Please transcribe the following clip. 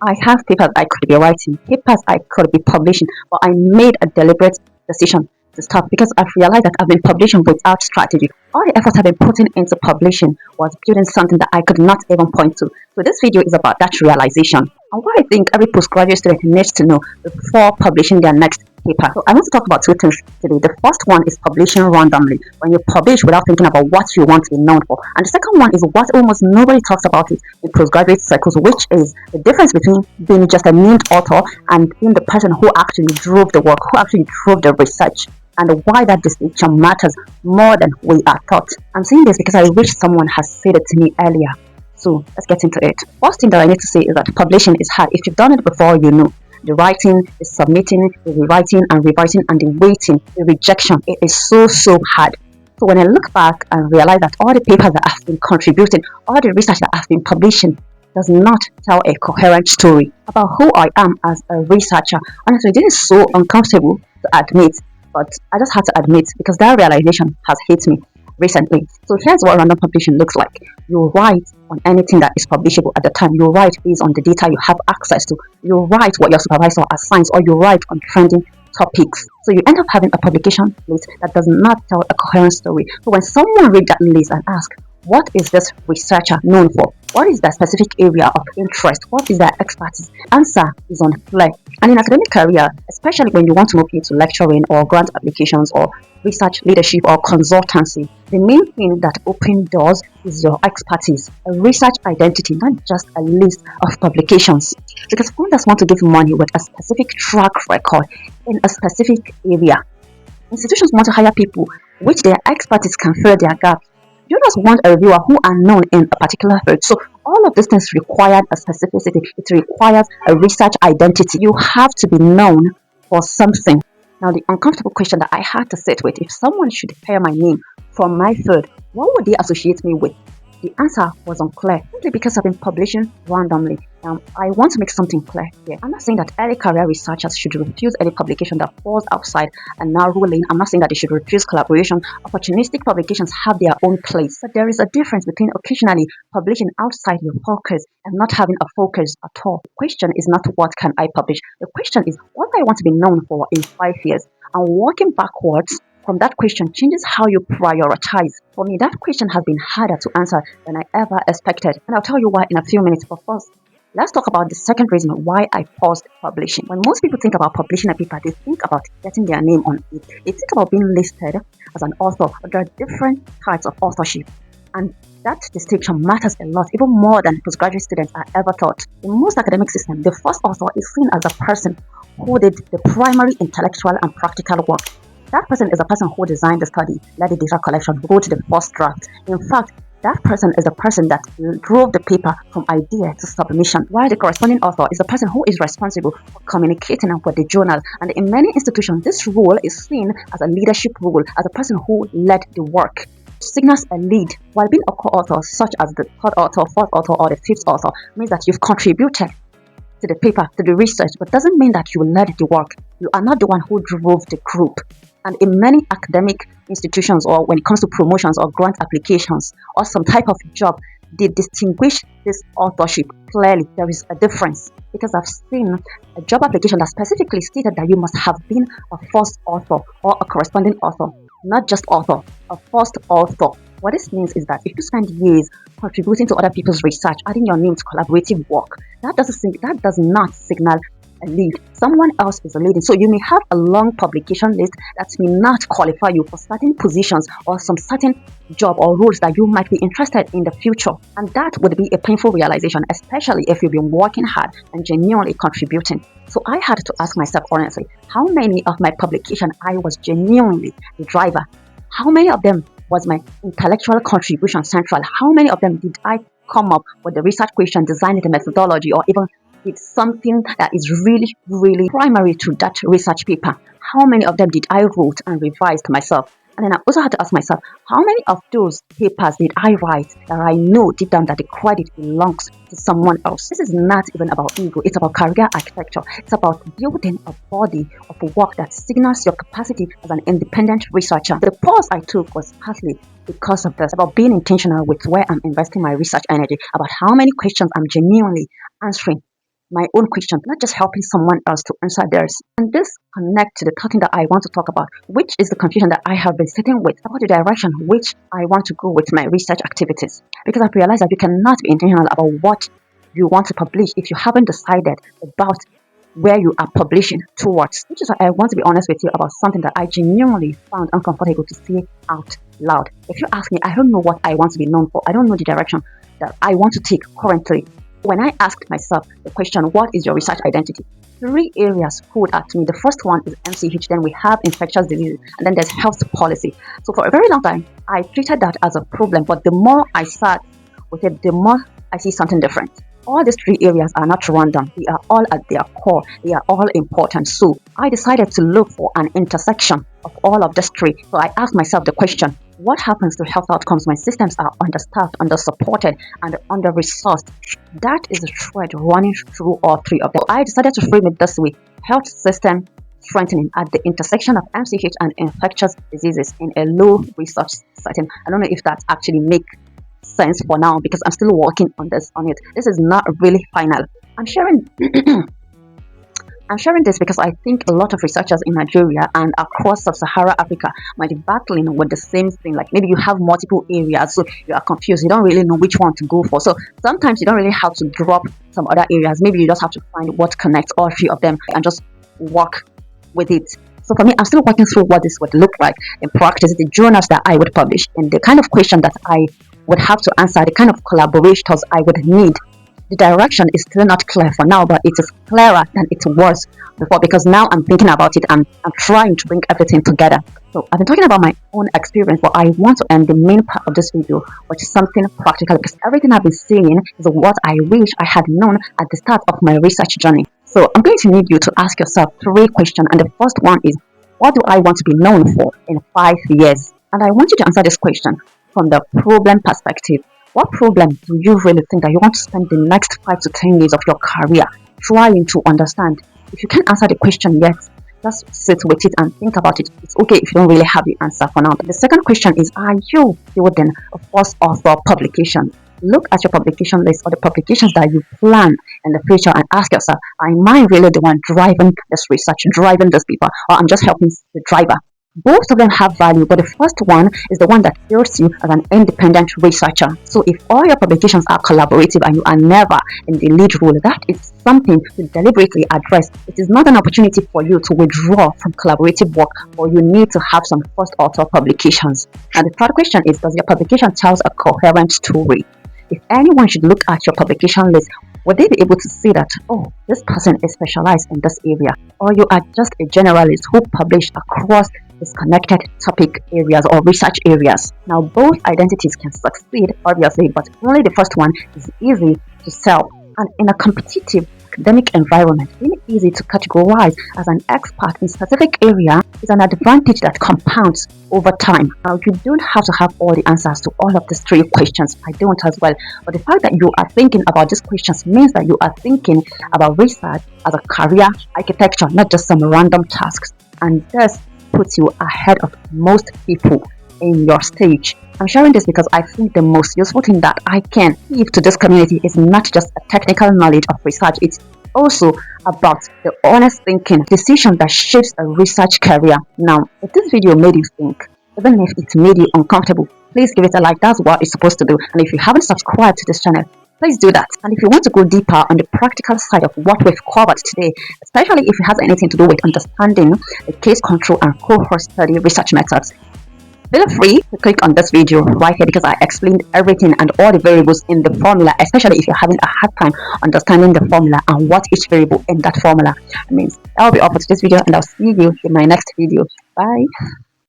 I have papers I could be writing, papers I could be publishing, but I made a deliberate decision to stop because I've realized that I've been publishing without strategy. All the effort I've been putting into publishing was building something that I could not even point to. So this video is about that realization and what I think every postgraduate student needs to know before publishing their next paper. So I want to talk about two things today. The first one is publishing randomly, when you publish without thinking about what you want to be known for. And the second one is what almost nobody talks about it in postgraduate circles, which is the difference between being just a named author and being the person who actually drove the work, who actually drove the research, and why that distinction matters more than we are taught. I'm saying this because I wish someone has said it to me earlier. So let's get into it. First thing that I need to say is that publishing is hard. If you've done it before, you know. The writing, the submitting, the rewriting and revising, and the waiting, the rejection, it is so hard. So when I look back and realize that all the papers that I've been contributing, all the research that I've been publishing does not tell a coherent story about who I am as a researcher. Honestly, this is so uncomfortable to admit, but I just had to admit because that realization has hit me recently. So here's what random publishing looks like. You write on anything that is publishable at the time. You write based on the data you have access to. You write what your supervisor assigns, or you write on trending topics. So you end up having a publication list that does not tell a coherent story. So when someone reads that list and asks, what is this researcher known for? What is their specific area of interest? What is their expertise? Answer is unclear. And in academic career, especially when you want to move into lecturing or grant applications or research leadership or consultancy, the main thing that opens doors is your expertise, a research identity, not just a list of publications. Because funders want to give money with a specific track record in a specific area. Institutions want to hire people which their expertise can fill their gaps. You just want a reviewer who are known in a particular field. So all of these things require a specificity. It requires a research identity. You have to be known for something. Now, the uncomfortable question that I had to sit with, if someone should hear my name from my field, what would they associate me with? The answer was unclear, simply because I've been publishing randomly. I want to make something clear here. I'm not saying that early career researchers should refuse any publication that falls outside a narrow lane. I'm not saying that they should refuse collaboration. Opportunistic publications have their own place, but there is a difference between occasionally publishing outside your focus and not having a focus at all. The question is not what can I publish. The question is what I want to be known for in 5 years. And working backwards from that question changes how you prioritize. For me, that question has been harder to answer than I ever expected. And I'll tell you why in a few minutes. But first, let's talk about the second reason why I paused publishing. When most people think about publishing a paper, they think about getting their name on it. They think about being listed as an author. But there are different types of authorship. And that distinction matters a lot, even more than postgraduate students are ever taught. In most academic systems, the first author is seen as the person who did the primary intellectual and practical work. That person is the person who designed the study, led the data collection, wrote the first draft. In fact, that person is the person that drove the paper from idea to submission, while the corresponding author is the person who is responsible for communicating with the journal. And in many institutions, this role is seen as a leadership role, as a person who led the work. Signals a lead, while being a co-author, such as the third author, fourth author, or the fifth author, means that you've contributed to the paper, to the research, but doesn't mean that you led the work. You are not the one who drove the group. And in many academic institutions, or when it comes to promotions or grant applications or some type of job, they distinguish this authorship clearly. There is a difference, because I've seen a job application that specifically stated that you must have been a first author or a corresponding author, not just author, a first author. What this means is that if you spend years contributing to other people's research, adding your name to collaborative work, that does not signal a lead. Someone else is a leading. So you may have a long publication list that may not qualify you for certain positions or some certain job or roles that you might be interested in the future. And that would be a painful realization, especially if you've been working hard and genuinely contributing. So I had to ask myself honestly, how many of my publication I was genuinely the driver? How many of them was my intellectual contribution central? How many of them did I come up with the research question, designing the methodology, or even did something that is really primary to that research paper? How many of them did I wrote and revised myself? And then I also had to ask myself, how many of those papers did I write that I know deep down that the credit belongs to someone else? This is not even about ego. It's about career architecture. It's about building a body of work that signals your capacity as an independent researcher. The pause I took was partly because of this, about being intentional with where I'm investing my research energy, about how many questions I'm genuinely answering my own question, not just helping someone else to answer theirs. And this connects to the topic that I want to talk about, which is the confusion that I have been sitting with about the direction which I want to go with my research activities. Because I've realized that you cannot be intentional about what you want to publish if you haven't decided about where you are publishing towards. Which is why I want to be honest with you about something that I genuinely found uncomfortable to say out loud. If you ask me, I don't know what I want to be known for. I don't know the direction that I want to take currently. When I asked myself the question, what is your research identity? 3 areas stood out to me. The first one is MCH, then we have infectious diseases, and then there's health policy. So for a very long time, I treated that as a problem, but the more I sat with it, the more I see something different. All these 3 areas are not random. They are all at their core. They are all important. So I decided to look for an intersection of all of these 3. So I asked myself the question, what happens to health outcomes when systems are understaffed, undersupported, and under-resourced? That is a thread running through all 3 of them. I decided to frame it this way: health system strengthening at the intersection of MCH and infectious diseases in a low research setting. I don't know if that actually makes sense for now, because I'm still working on it. This is not really final. I'm sharing this because I think a lot of researchers in Nigeria and across sub-Saharan Africa might be battling with the same thing. Like maybe you have multiple areas, so you are confused. You don't really know which one to go for. So sometimes you don't really have to drop some other areas. Maybe you just have to find what connects all 3 of them and just work with it. So for me, I'm still working through what this would look like in practice, the journals that I would publish, and the kind of question that I would have to answer, the kind of collaborators I would need. The direction is still not clear for now, but it is clearer than it was before, because now I'm thinking about it and I'm trying to bring everything together. So I've been talking about my own experience, but I want to end the main part of this video with something practical, because everything I've been saying is what I wish I had known at the start of my research journey. So I'm going to need you to ask yourself 3 questions, and the first one is, what do I want to be known for in 5 years? And I want you to answer this question from the problem perspective. What problem do you really think that you want to spend the next 5 to 10 years of your career trying to understand? If you can't answer the question yet, just sit with it and think about it. It's okay if you don't really have the answer for now. The second question is, are you building a first author publication? Look at your publication list or the publications that you plan in the future and ask yourself, am I really the one driving this research, driving this paper, or I'm just helping the driver? Both of them have value, but the first one is the one that builds you as an independent researcher. So if all your publications are collaborative and you are never in the lead role, that is something to deliberately address. It is not an opportunity for you to withdraw from collaborative work, or you need to have some first author publications. And the third question is, does your publication tell a coherent story? If anyone should look at your publication list, would they be able to see that, oh, this person is specialized in this area, or you are just a generalist who published across disconnected topic areas or research areas? Now, both identities can succeed, obviously, but only the first one is easy to sell. And in a competitive academic environment, being easy to categorize as an expert in a specific area is an advantage that compounds over time. Now, you don't have to have all the answers to all of these 3 questions. I don't as well. But the fact that you are thinking about these questions means that you are thinking about research as a career architecture, not just some random tasks. And this puts you ahead of most people in your stage. I'm sharing this because I think the most useful thing that I can give to this community is not just a technical knowledge of research, it's also about the honest thinking decision that shapes a research career. Now, if this video made you think, even if it made you uncomfortable, please give it a like. That's what it's supposed to do. And if you haven't subscribed to this channel, please do that. And if you want to go deeper on the practical side of what we've covered today, especially if it has anything to do with understanding the case control and cohort study research methods, feel free to click on this video right here, because I explained everything and all the variables in the formula, especially if you're having a hard time understanding the formula and what each variable in that formula means. That will be all for today's video, and I'll see you in my next video. Bye.